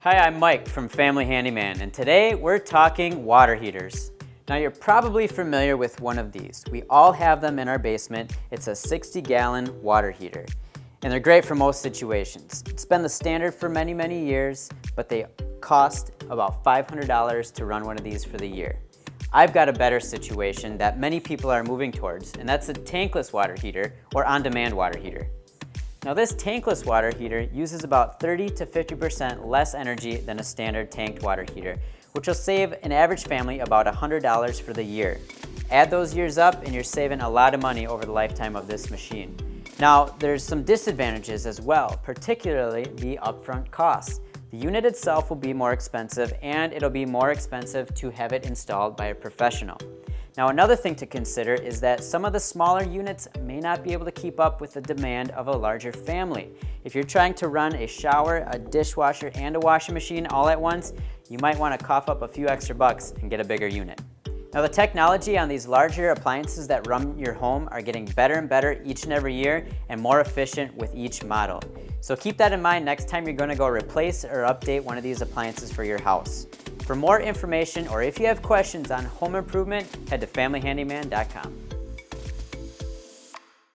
Hi, I'm Mike from Family Handyman, and today we're talking water heaters. Now you're probably familiar with one of these. We all have them in our basement. It's a 60-gallon water heater, and they're great for most situations. It's been the standard for many, many years, but they cost about $500 to run one of these for the year. I've got a better situation that many people are moving towards, and that's a tankless water heater or on-demand water heater. Now this tankless water heater uses about 30 to 50% less energy than a standard tanked water heater, which will save an average family about $100 for the year. Add those years up and you're saving a lot of money over the lifetime of this machine. Now there's some disadvantages as well, particularly the upfront costs. The unit itself will be more expensive, and it'll be more expensive to have it installed by a professional. Now another thing to consider is that some of the smaller units may not be able to keep up with the demand of a larger family. If you're trying to run a shower, a dishwasher, and a washing machine all at once, you might want to cough up a few extra bucks and get a bigger unit. Now the technology on these larger appliances that run your home are getting better and better each and every year and more efficient with each model. So keep that in mind next time you're going to go replace or update one of these appliances for your house. For more information or if you have questions on home improvement, head to familyhandyman.com.